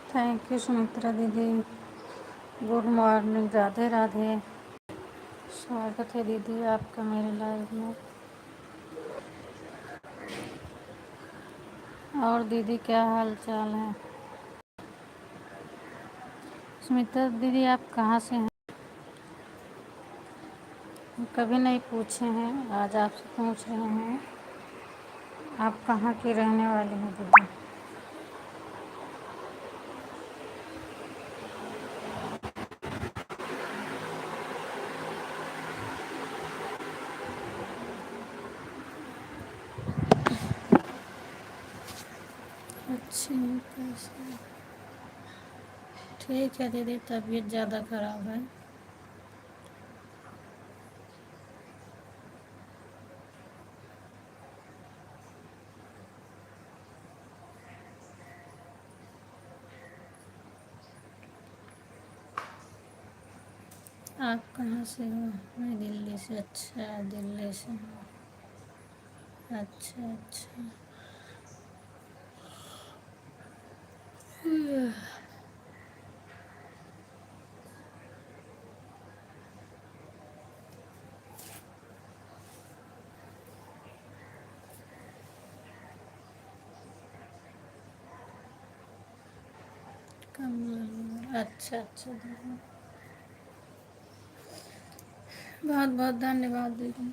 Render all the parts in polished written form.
Thank you Sumitra दीदी। Good morning, Radhe Radhe. स्वागत है दीदी आपका मेरे लाइव में। और दीदी क्या हाल चाल है? सुमित्रा दीदी आप कहाँ से हैं? कभी नहीं पूछे हैं, आज आपसे पूछ रहे हैं। आप कहाँ की रहने वाली हैं दीदी? अच्छी हूँ, कैसे? ठीक है दीदी, तबीयत ज़्यादा ख़राब है। आप कहाँ से हो? मैं दिल्ली से। अच्छा, दिल्ली से हूँ। अच्छा अच्छा। कम। अच्छा अच्छा दीदी, बहुत बहुत धन्यवाद दीदी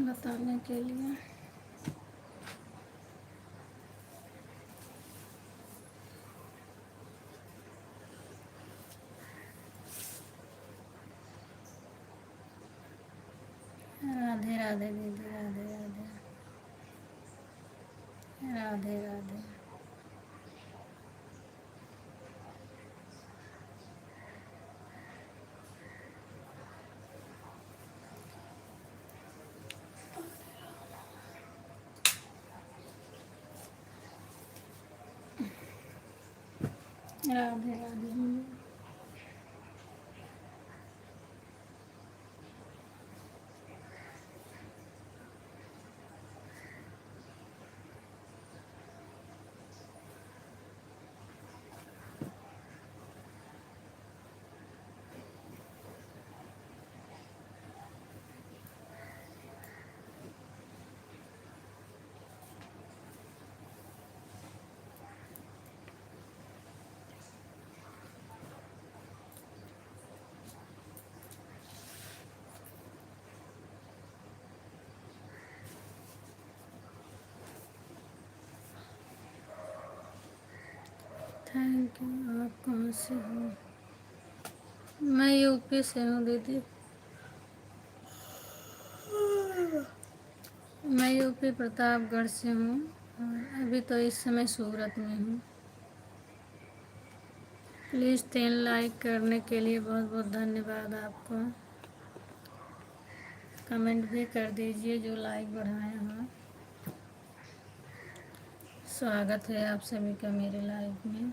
बताने के लिए। राधे राधे दीदी, राधे राधे। राधे राधे। राधे राधे। Thank you. आप कहाँ से हो? मैं यूपी से हूँ दीदी। मैं यूपी प्रतापगढ़ से हूँ और अभी तो इस समय सूरत में हूँ। प्लीज़ 10 लाइक करने के लिए बहुत बहुत धन्यवाद आपको। कमेंट भी कर दीजिए जो लाइक बढ़ाए हों। स्वागत है आप सभी का मेरे लाइव में।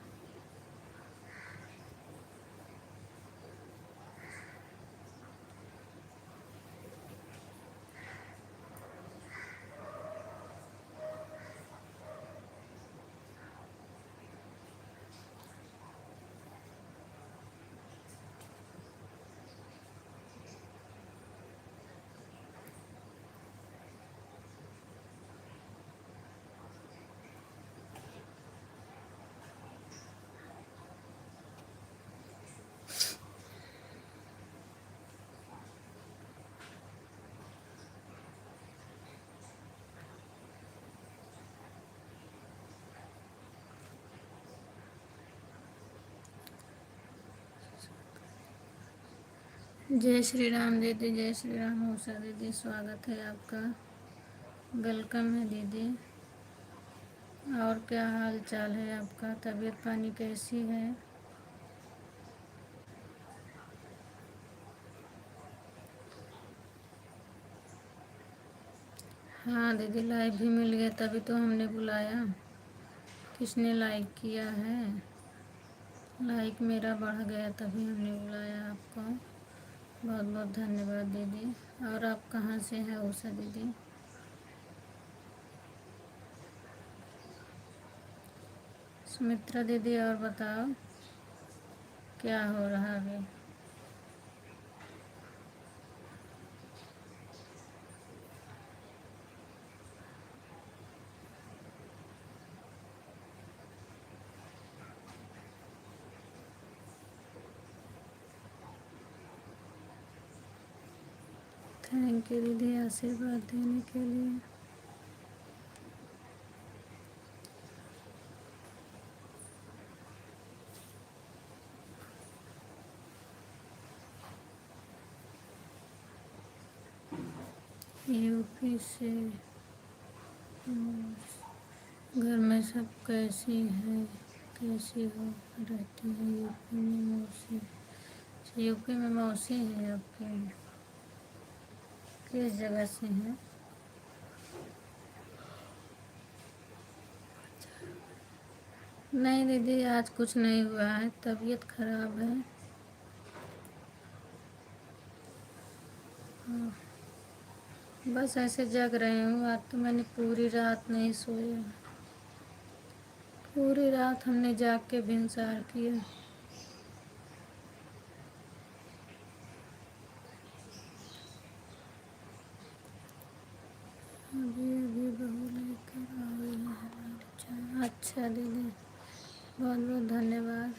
जय श्री राम दीदी, जय श्री राम। उषा दीदी स्वागत है आपका, वेलकम है दीदी। और क्या हाल चाल है आपका? तबीयत पानी कैसी है? हाँ दीदी, लाइव भी मिल गया तभी तो हमने बुलाया। किसने लाइक किया है? लाइक मेरा बढ़ गया तभी हमने बुलाया आपको। बहुत बहुत धन्यवाद दीदी। और आप कहाँ से हैं उषा दीदी? सुमित्रा दीदी और बताओ क्या हो रहा है अभी। थैंक यू दीदी आशीर्वाद देने के लिए। यूपी से घर में सब कैसी है, कैसी हो रहती है यूपी में मौसी। अच्छा, यूपी में मौसी है आपके, किस जगह से है? नहीं दीदी आज कुछ नहीं हुआ है, तबीयत खराब है। बस ऐसे जग रही हूँ, आज तो मैंने पूरी रात नहीं सोया। पूरी रात हमने जाग के भिनसार किया। अभी अभी बहू लेकर आई है हमारी चाय। अच्छा दीदी बहुत बहुत धन्यवाद।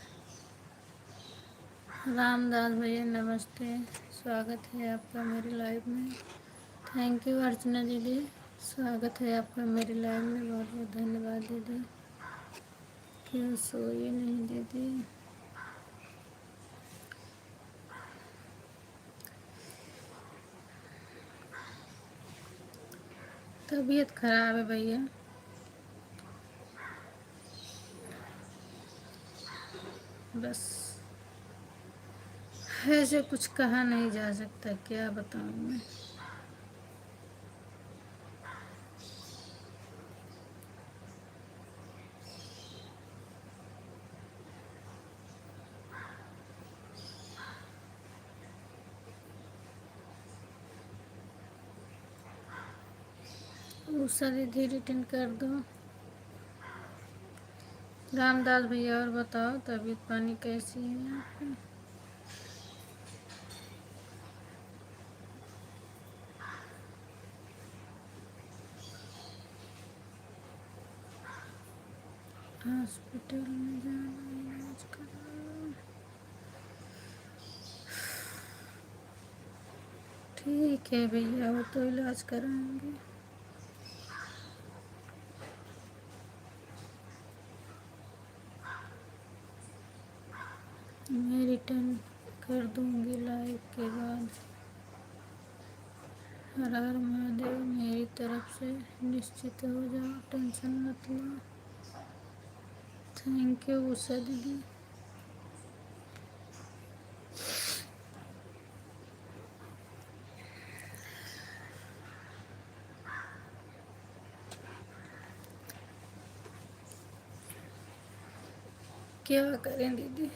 रामदास भैया नमस्ते, स्वागत है आपका मेरी लाइव में। थैंक यू अर्चना दीदी, स्वागत है आपका मेरी लाइव में, बहुत बहुत धन्यवाद दीदी। क्यों सोई नहीं दीदी? तबीयत खराब है भैया, बस ऐसे कुछ कहा नहीं जा सकता, क्या बताऊँ मैं। उषा दीदी रिटर्न कर दो। रामदास भैया और बताओ तबीयत पानी कैसी है आपकी? हॉस्पिटल में जाना इलाज कराओ। ठीक है भैया, वो तो इलाज कराएंगे। मैं रिटर्न कर दूंगी लाइव के बाद। हर हर महादेव, मेरी तरफ से निश्चित हो जाओ, टेंशन मत लो। थैंक यू उषा दीदी। क्या करें दीदी,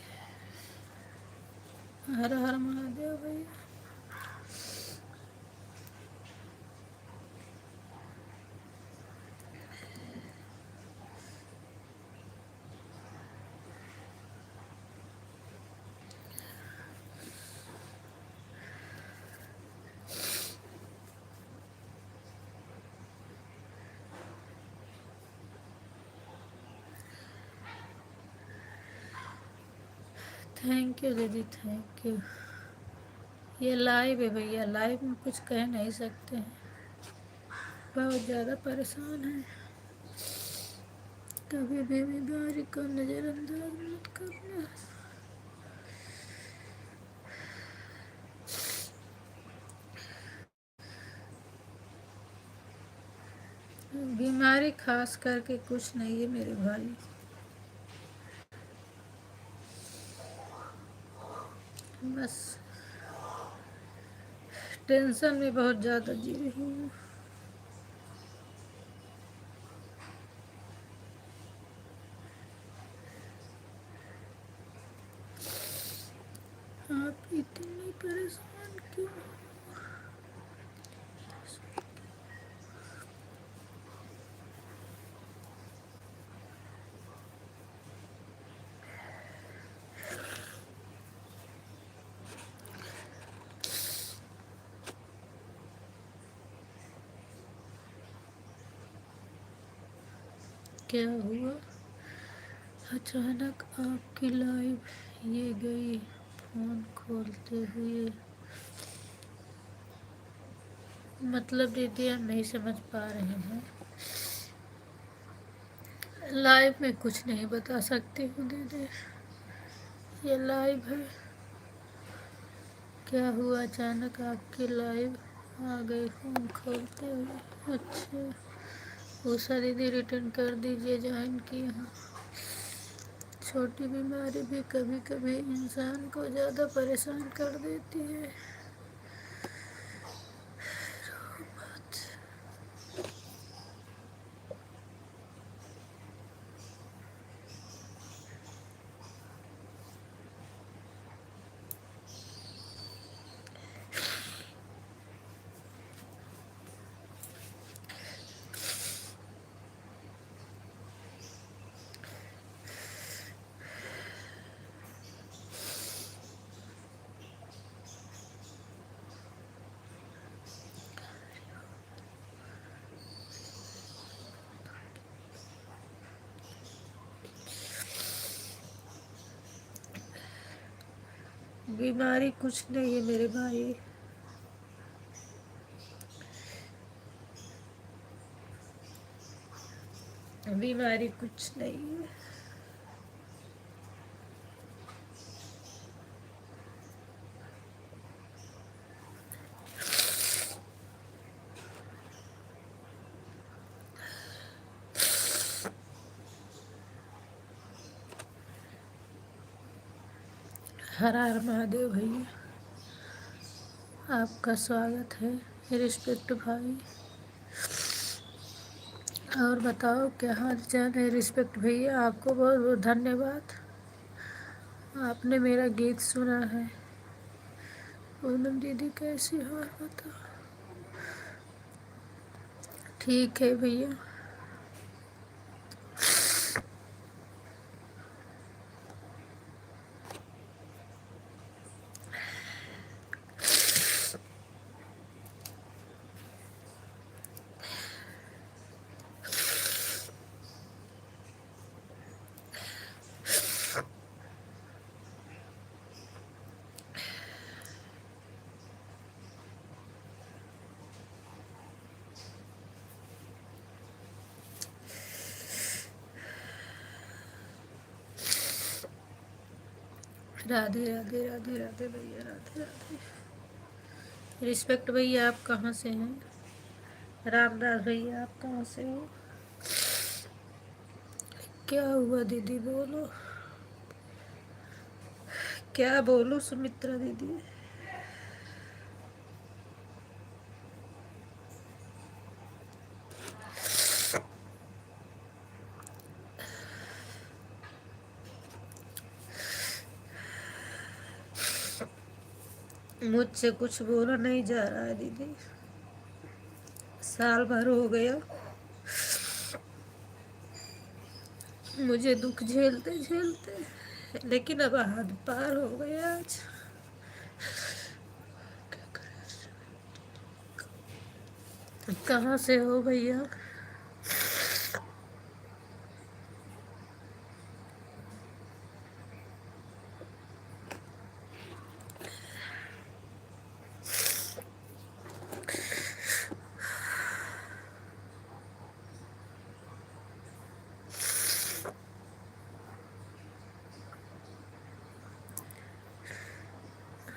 हर हर महादेव भैया। थैंक यू दीदी, थैंक यू। ये लाइव है भैया, लाइव में कुछ कह नहीं सकते हैं, बहुत ज़्यादा परेशान है। कभी भी बीमारी को नज़रअंदाज मत करना। बीमारी खास करके कुछ नहीं है मेरे भाई, बस टेंशन में बहुत ज़्यादा जी रही हूँ। आप इतनी परेशान क्यों? क्या हुआ अचानक आपकी लाइव ये गई फ़ोन खोलते हुए? मतलब दीदी हम नहीं समझ पा रहे हैं। लाइव में कुछ नहीं बता सकती हूँ दीदी, ये लाइव है। क्या हुआ अचानक आपकी लाइव आ गई फ़ोन खोलते हुए? अच्छा, उषा दीदी रिटर्न कर दीजिए, ज्वाइन किए हैं। छोटी बीमारी भी कभी कभी इंसान को ज़्यादा परेशान कर देती है। बीमारी कुछ नहीं है मेरे भाई, बीमारी कुछ नहीं है। हर हर महादेव भैया, आपका स्वागत है। रिस्पेक्ट भाई, और बताओ क्या हाल चाल है? रिस्पेक्ट भैया, आपको बहुत बहुत धन्यवाद, आपने मेरा गीत सुना है। पूनम दीदी कैसी हो और बताओ? ठीक है भैया। राधे राधे राधे राधे भैया, राधे राधे। रिस्पेक्ट भैया, आप कहाँ से हैं? रामदास भैया, आप कहाँ से हो? क्या हुआ दीदी, बोलो, क्या बोलो सुमित्रा दीदी? मुझसे कुछ बोला नहीं जा रहा है दीदी, साल भर हो गया मुझे दुख झेलते झेलते, लेकिन अब हद पार हो गया आज। कहाँ से हो भैया?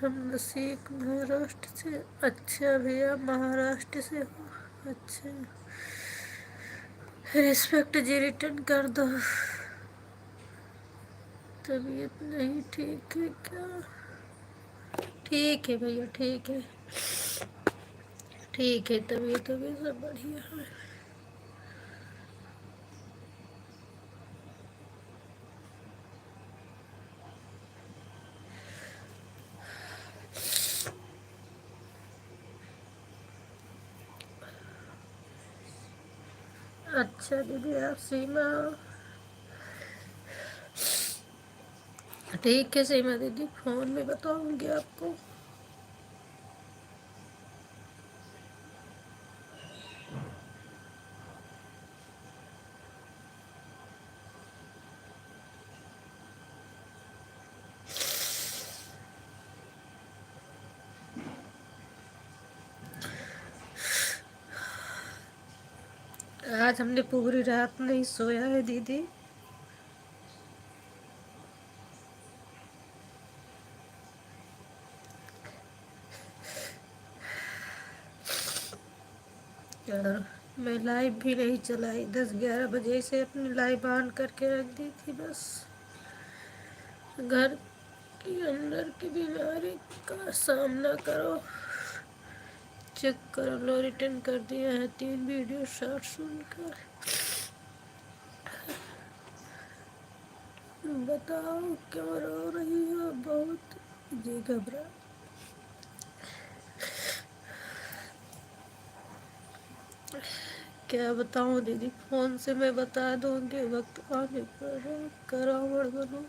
हम नसीक महाराष्ट्र से। अच्छा भैया, महाराष्ट्र से हो? अच्छा, रिस्पेक्ट जी रिटर्न कर दो। तबीयत नहीं ठीक है क्या? ठीक है भैया, ठीक है, ठीक है, तबीयत तबीयत सब बढ़िया है। अच्छा दीदी, आप सीमा? ठीक है सीमा दीदी, फ़ोन में बताऊंगी आपको। आज हमने पूरी रात नहीं सोया है दीदी। और मैं लाइव भी नहीं चलाई, 10-11 बजे से अपनी लाइव ऑन करके रख दी थी। बस घर के अंदर की बीमारी का सामना करो, चेक करो। लो रिटर्न कर दिया है 3 वीडियो शॉर्ट सुनकर। बताओ क्यों रो रही हो? बहुत जी घबरा। क्या बताऊं दीदी, फोन से मैं बता दूंगी, वक्त आने पर करावड़ बनो।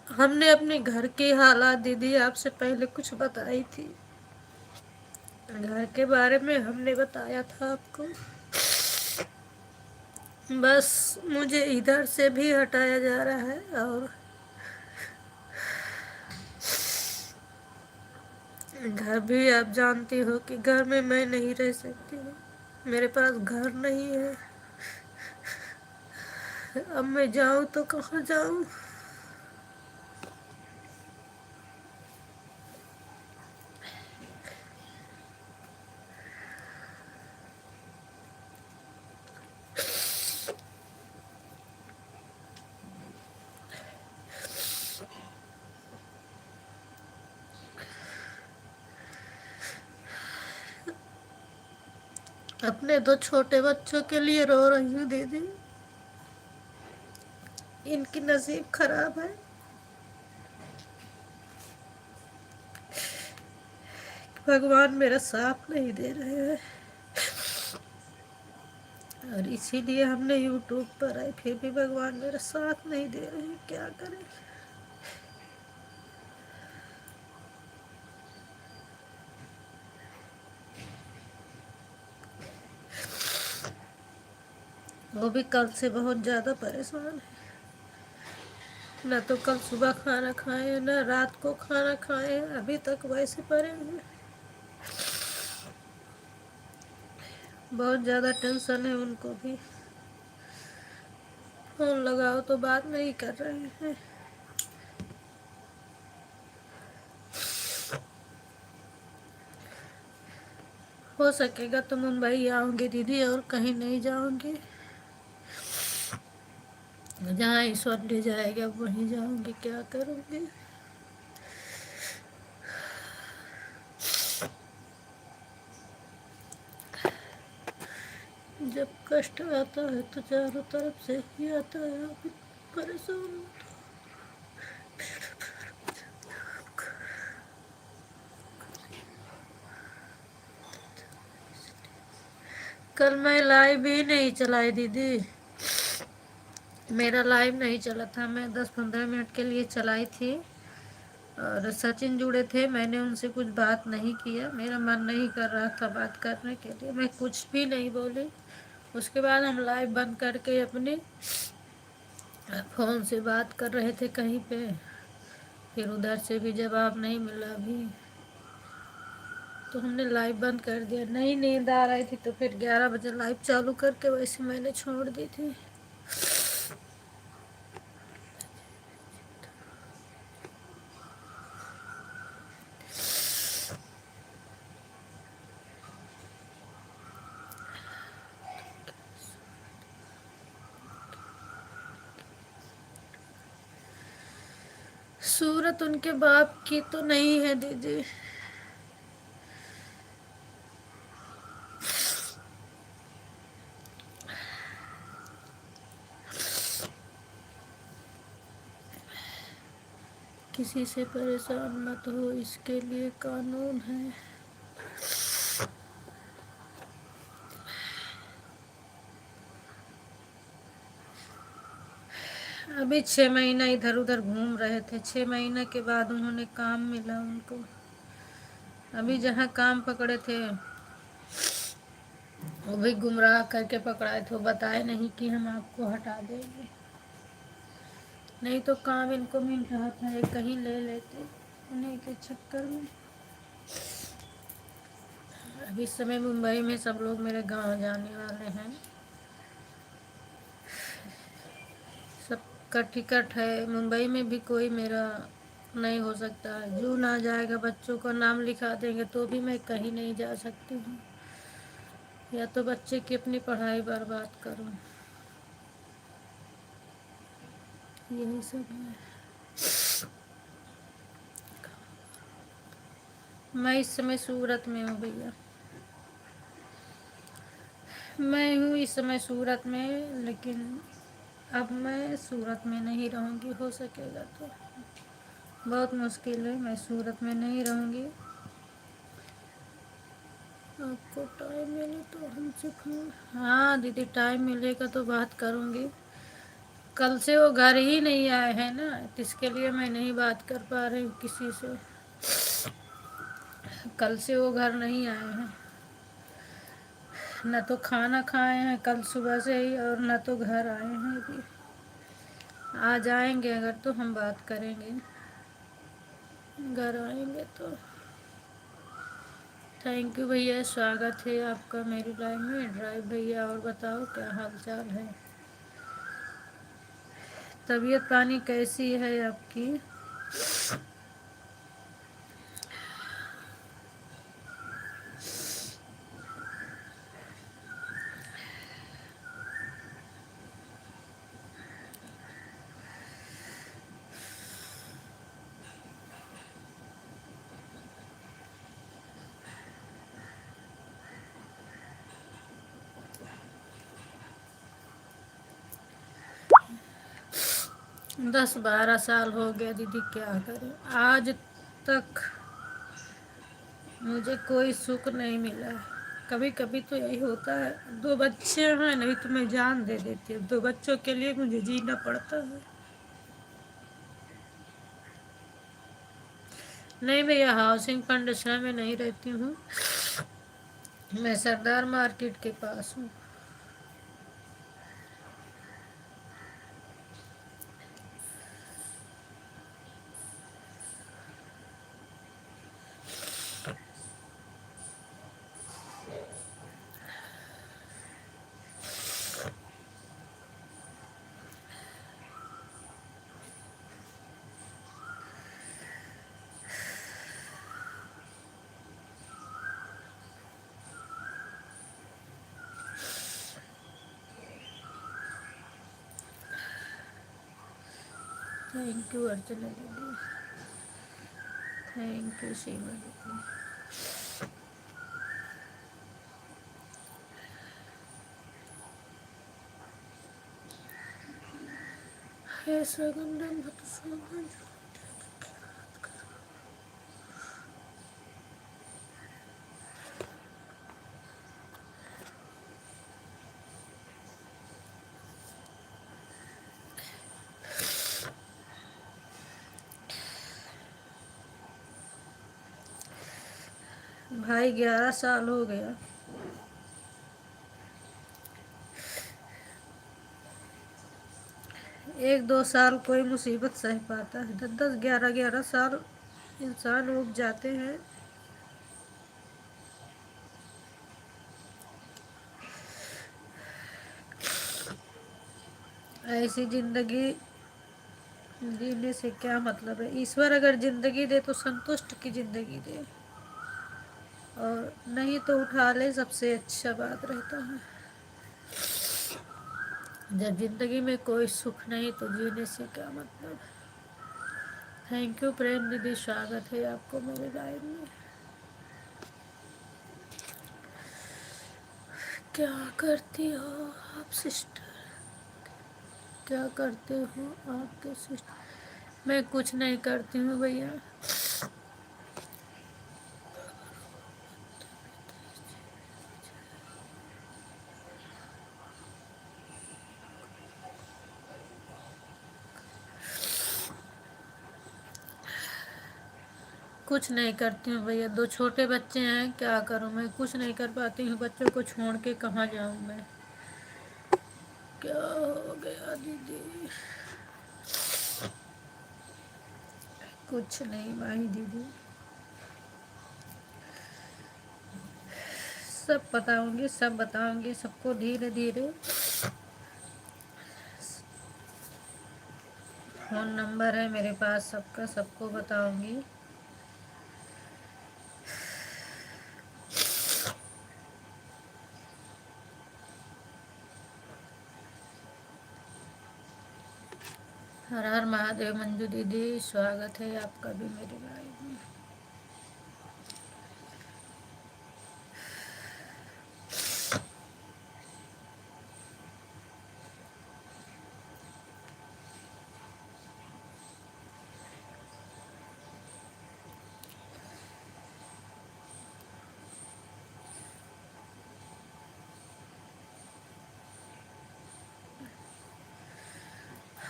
हमने अपने घर के हालात दीदी आपसे पहले कुछ बताई थी, घर के बारे में हमने बताया था आपको। बस मुझे इधर से भी हटाया जा रहा है, और घर भी आप जानती हो कि घर में मैं नहीं रह सकती हूँ, मेरे पास घर नहीं है। अब मैं जाऊँ तो कहाँ जाऊँ? अपने 2 छोटे बच्चों के लिए रो रही हूँ दीदी। इनकी नसीब खराब है, भगवान मेरा साथ नहीं दे रहे हैं, और इसीलिए हमने यूट्यूब पर आए, फिर भी भगवान मेरा साथ नहीं दे रहे हैं। क्या करें? वो भी कल से बहुत ज़्यादा परेशान है। ना तो कल सुबह खाना खाए, ना रात को खाना खाए, अभी तक वैसे पड़े हुए। बहुत ज़्यादा टेंशन है उनको भी। फोन लगाओ तो बात नहीं कर रहे हैं। हो सकेगा तो मुंबई आऊँगी दीदी, और कहीं नहीं जाऊँगी। जहाँ ईश्वर ले जाएगा वहीं जाऊँगी, क्या करूँगी? जब कष्ट आता है तो चारों तरफ से ही आता है। अभी परेशान हूँ। कल मैं लाइव भी नहीं चलाई दीदी, मेरा लाइव नहीं चला था। मैं 10-15 मिनट के लिए चलाई थी, और सचिन जुड़े थे, मैंने उनसे कुछ बात नहीं किया, मेरा मन नहीं कर रहा था बात करने के लिए, मैं कुछ भी नहीं बोली। उसके बाद हम लाइव बंद करके अपने फ़ोन से बात कर रहे थे कहीं पे, फिर उधर से भी जवाब नहीं मिला भी, तो हमने लाइव बंद कर दिया। नहीं नींद आ रही थी तो फिर 11 बजे लाइव चालू करके वैसे मैंने छोड़ दी थी। सूरत उनके बाप की तो नहीं है दीदी। किसी से परेशान मत हो, इसके लिए कानून है। अभी 6 महीना इधर उधर घूम रहे थे, 6 महीना के बाद उन्होंने काम मिला उनको। अभी जहाँ काम पकड़े थे वो भी गुमराह करके पकड़ाए थे, वो बताए नहीं कि हम आपको हटा देंगे, नहीं तो काम इनको मिल रहा था, ये कहीं ले लेते उन्हीं के चक्कर में। इस समय मुंबई में सब लोग मेरे गांव जाने वाले हैं। सबका टिकट है। मुंबई में भी कोई मेरा नहीं हो सकता है। जून आ जाएगा, बच्चों का नाम लिखा देंगे तो भी मैं कहीं नहीं जा सकती हूँ। या तो बच्चे की अपनी पढ़ाई बर्बाद करूँ, यही सब है। मैं इस समय सूरत में हूँ भैया। मैं हूँ इस समय सूरत में, लेकिन अब मैं सूरत में नहीं रहूँगी। हो सकेगा तो बहुत मुश्किल है, मैं सूरत में नहीं रहूँगी। आपको टाइम मिले तो हमसे फोन। हाँ दीदी, टाइम मिलेगा तो बात करूँगी। कल से वो घर ही नहीं आए हैं ना, तो इसके लिए मैं नहीं बात कर पा रही हूँ किसी से। कल से वो घर नहीं आए हैं, न तो खाना खाए हैं कल सुबह से ही, और न तो घर आए हैं अभी। आ जाएंगे अगर तो हम बात करेंगे, घर आएंगे तो। थैंक यू भैया, स्वागत है आपका मेरी लाइफ में। ड्राइव भैया, और बताओ क्या हाल चाल है? तबीयत पानी कैसी है आपकी? 10-12 साल हो गया दीदी, क्या करें। आज तक मुझे कोई सुख नहीं मिला है। कभी कभी तो यही होता है, 2 बच्चे हैं, नहीं तो मैं जान दे देती हूँ। 2 बच्चों के लिए मुझे जीना पड़ता है। नहीं भैया, हाउसिंग फाउंडेशन में नहीं रहती हूँ, मैं सरदार मार्केट के पास हूँ। थैंक यू अर्चना दीदी, थैंक यू सीमा दीदी। हे सगुंडम भक्त सोहन। भाई 11 साल हो गया। 1-2 साल कोई मुसीबत सह पाता है, 10-10, 11-11 साल इंसान उब जाते हैं। ऐसी जिंदगी जीने से क्या मतलब है? ईश्वर अगर जिंदगी दे तो संतुष्ट की जिंदगी दे, और नहीं तो उठा ले, सबसे अच्छा बात रहता है। जब जिंदगी में कोई सुख नहीं तो जीने से क्या मतलब? थैंक यू प्रेम दीदी, स्वागत है आपको मेरे लाइफ में। क्या करती हो आप सिस्टर? क्या करते हो आपके सिस्टर? मैं कुछ नहीं करती हूँ भैया। कुछ नहीं करती हूँ भैया, 2 छोटे बच्चे हैं, क्या करूँ मैं? कुछ नहीं कर पाती हूँ, बच्चों को छोड़ के कहाँ जाऊँ मैं? क्या हो गया दीदी? कुछ नहीं माही दीदी। सब बताऊंगी, सब बताऊंगी सबको धीरे धीरे। फ़ोन नंबर है मेरे पास सबका, सबको बताऊंगी। हर हर महादेव मंजू दीदी, स्वागत है आपका भी मेरे लाइव में।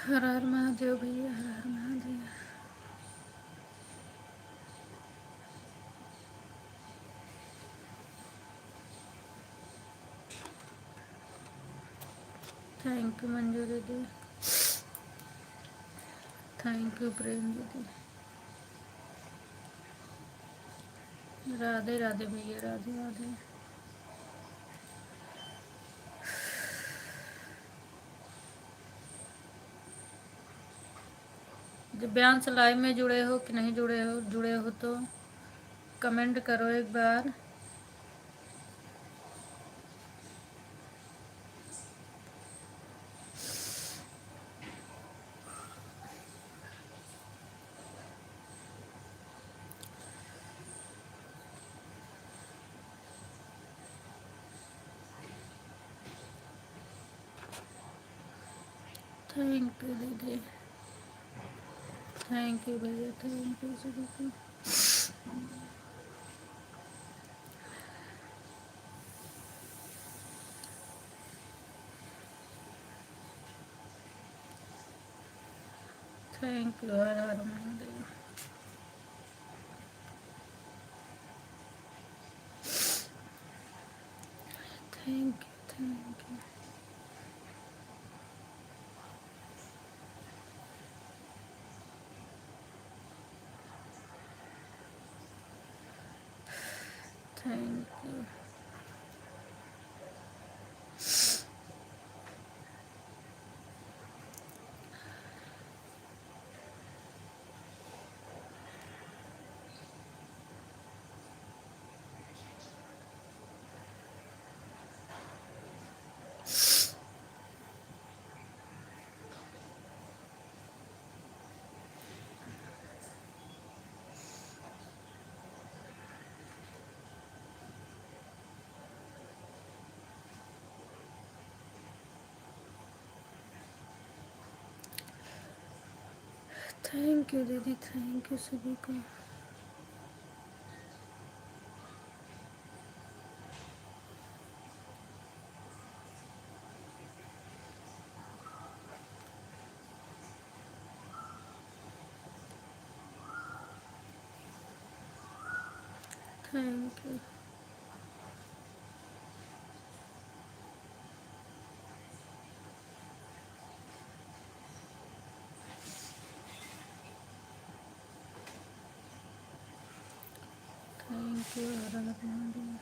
हर हर महादेव भैया, हर हर महादेव। थैंक यू मंजू दीदी, थैंक यू प्रेम दीदी। राधे राधे भैया, राधे राधे। दिव्यांश लाइव में जुड़े हो कि नहीं जुड़े हो? जुड़े हो तो कमेंट करो एक बार। थैंक यू दीदी, थैंक यू भैया, थैंक यू सभी को। Thank you, her her Mahadev. Thank you, thank you. Thank you. Thank you दीदी, थैंक यू सभी को। Thank you. Thank you, her her Mahadev.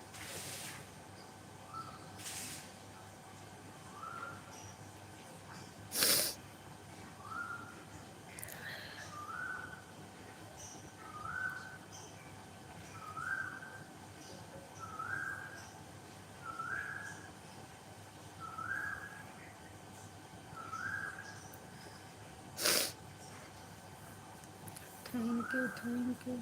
Thank you, thank you.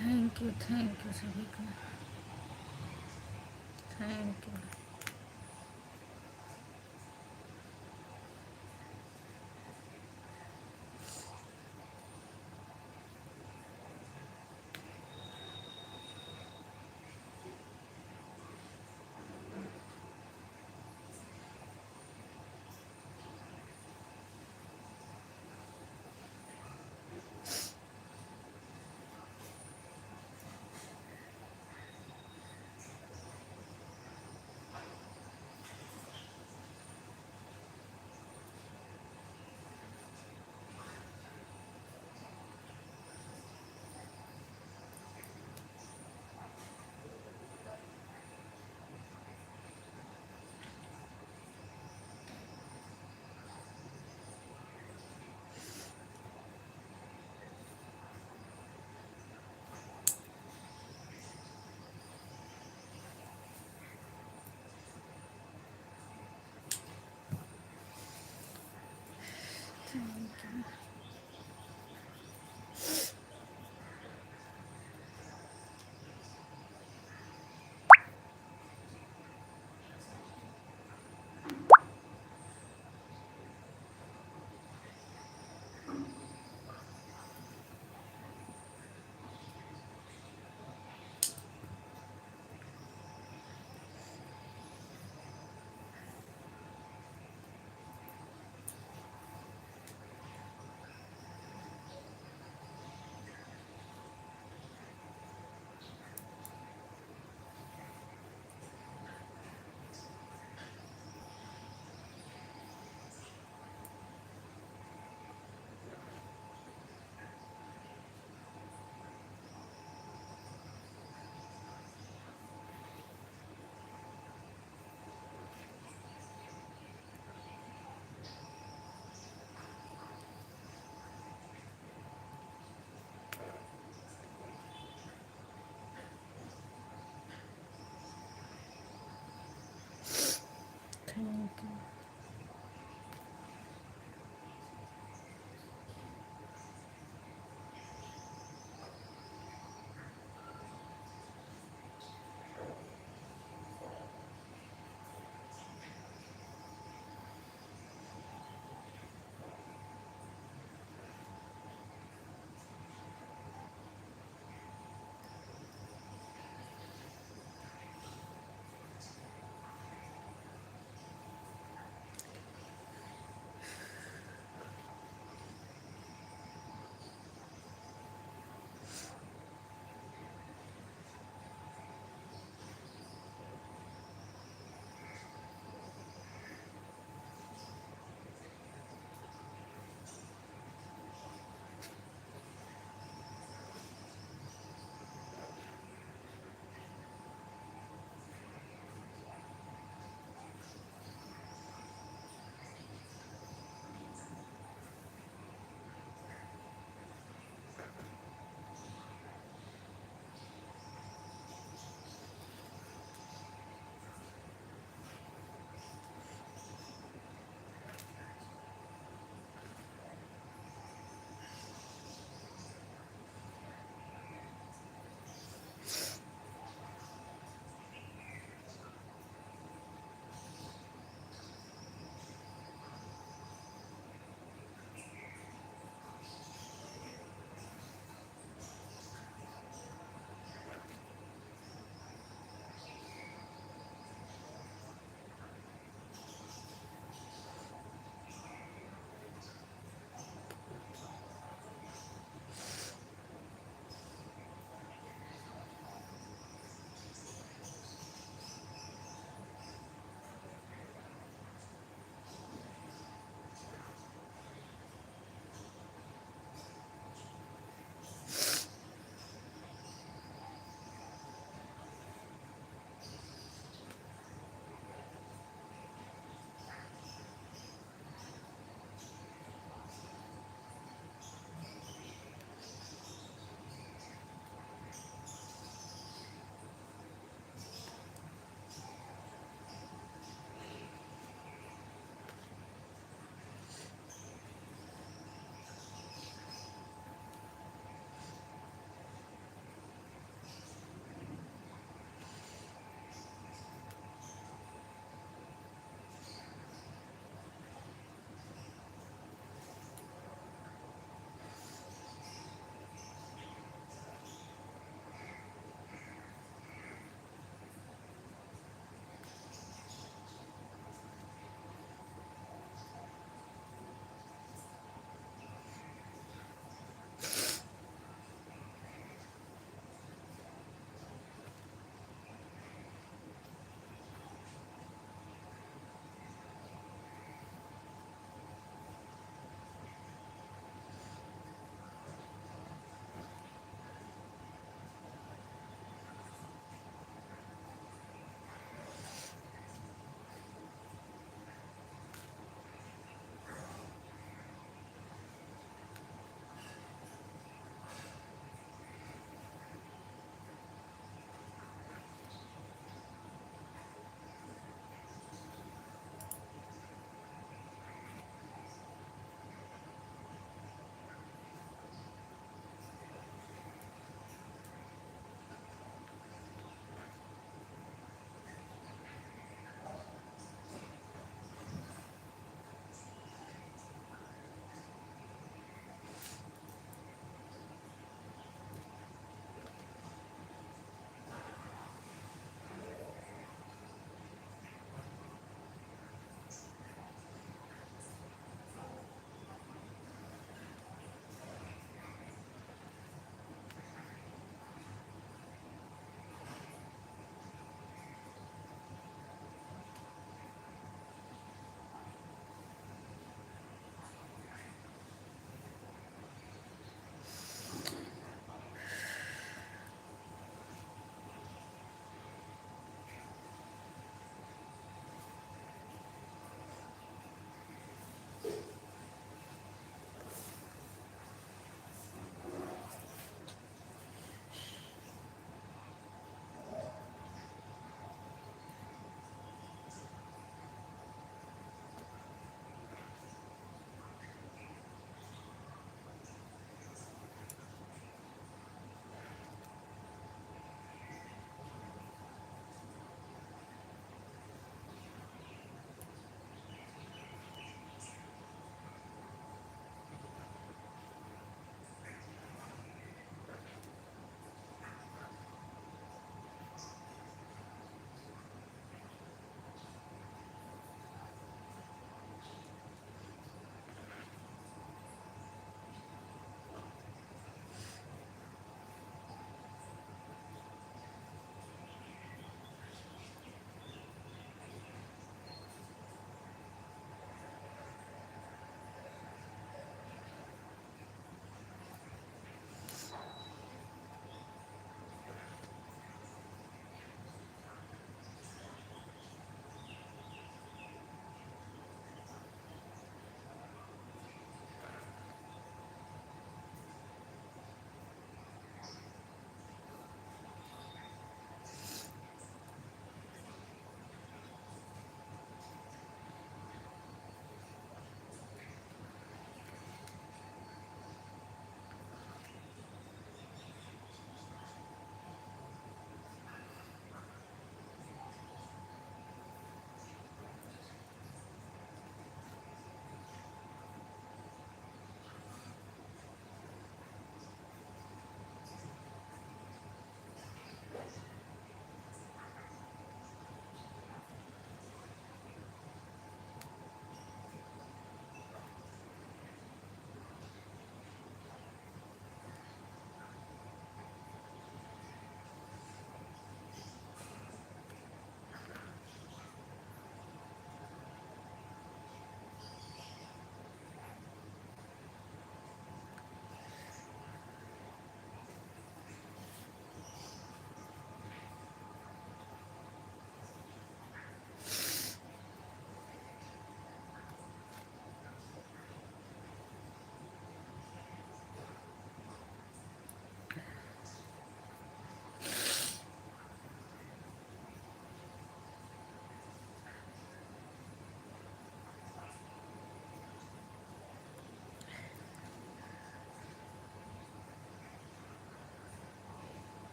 Thank you सभी को, thank you.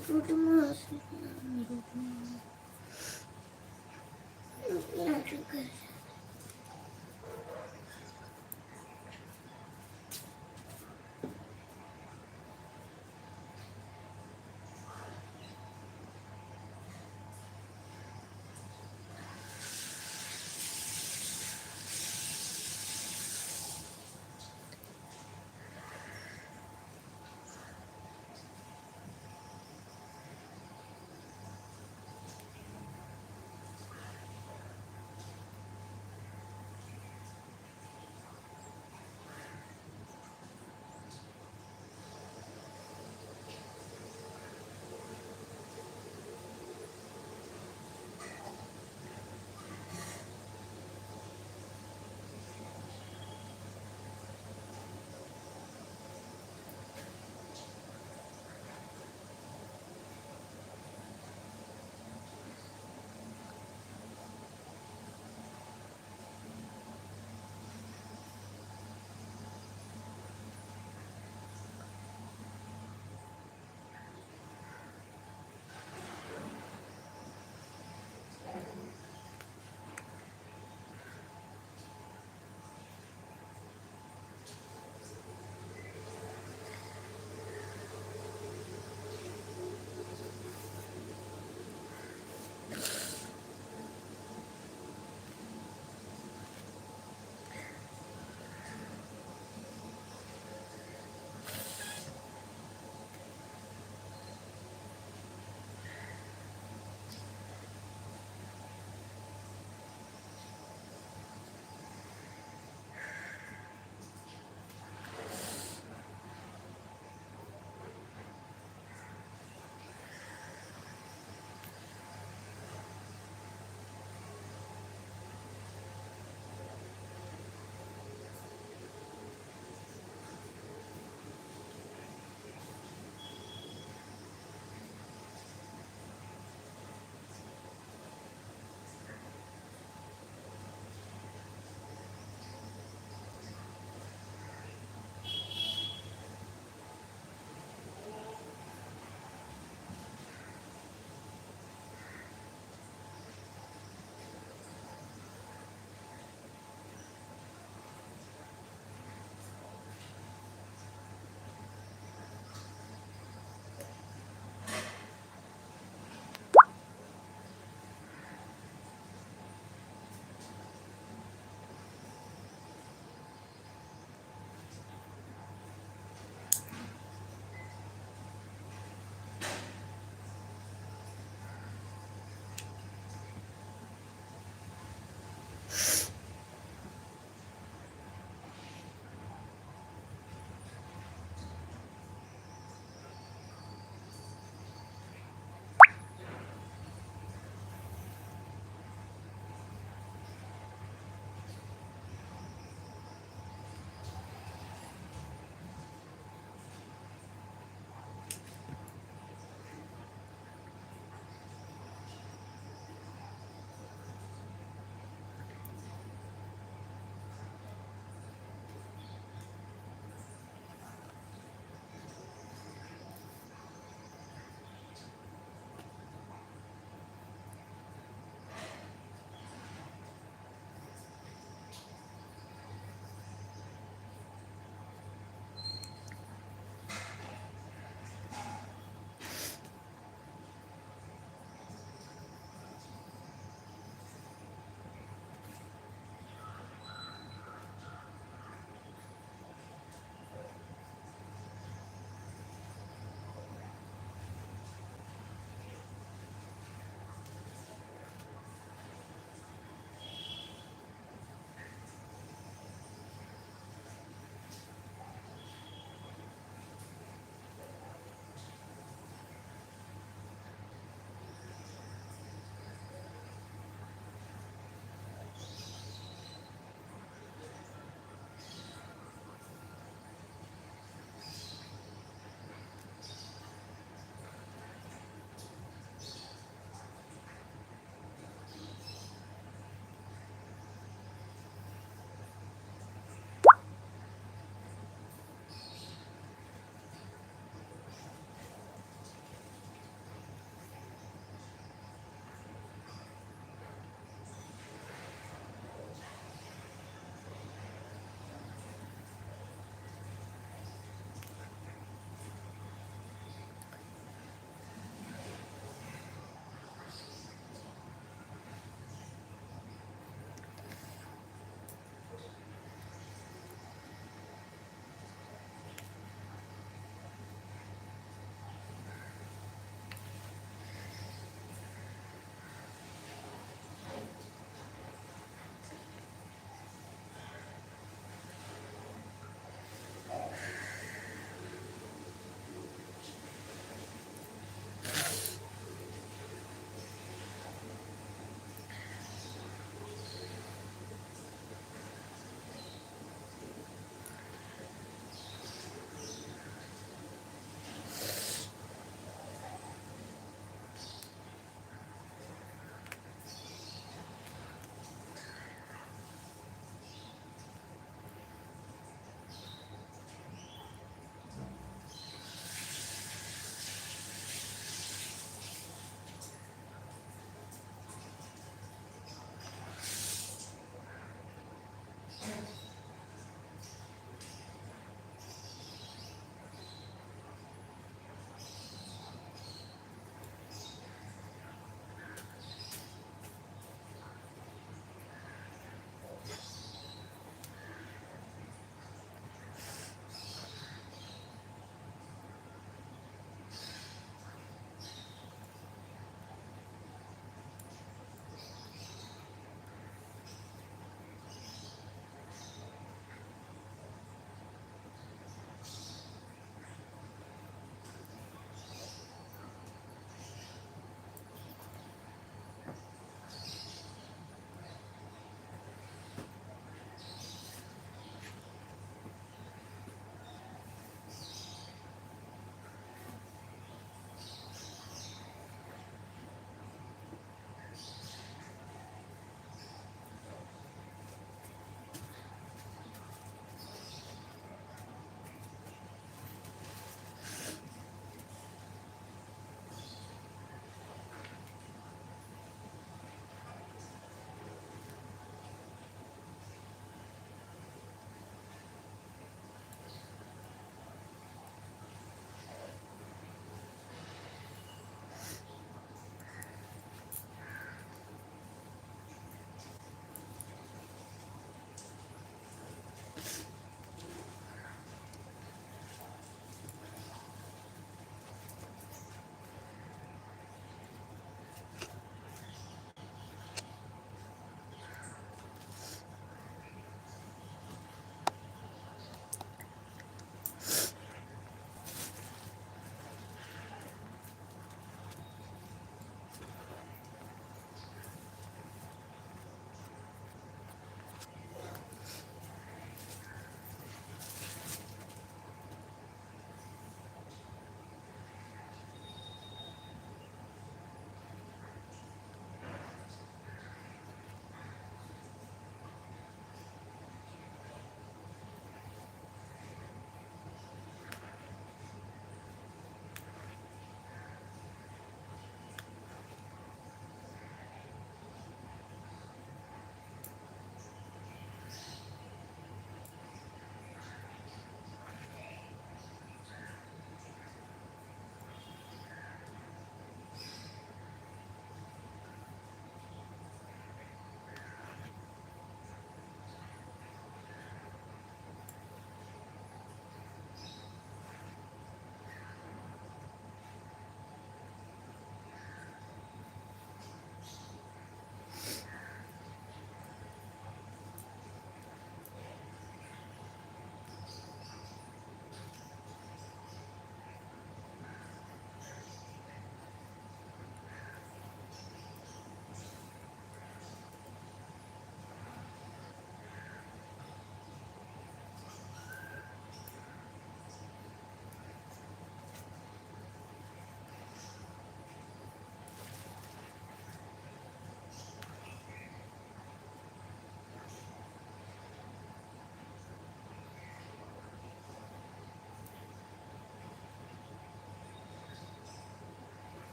Photo में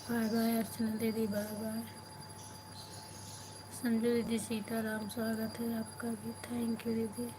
bye bye अर्चना दीदी, bye bye. Sanju दीदी सीताराम, स्वागत है आपका भी, थैंक यू दीदी।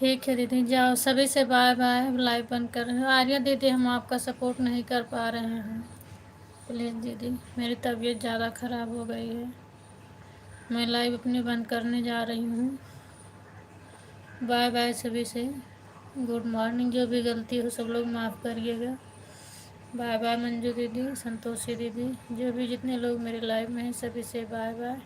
ठीक है दीदी, जाओ सभी से बाय बाय। लाइव बंद कर रहे हो। आर्या दीदी, हम आपका सपोर्ट नहीं कर पा रहे हैं, प्लीज़ दीदी। मेरी तबीयत ज़्यादा ख़राब हो गई है। मैं लाइव अपनी बंद करने जा रही हूँ। बाय बाय सभी से। Good morning. जो भी गलती हो सब लोग माफ़ करिएगा। बाय बाय मंजू दीदी, संतोषी दीदी, जो भी जितने लोग मेरे लाइव में हैं सभी से बाय बाय।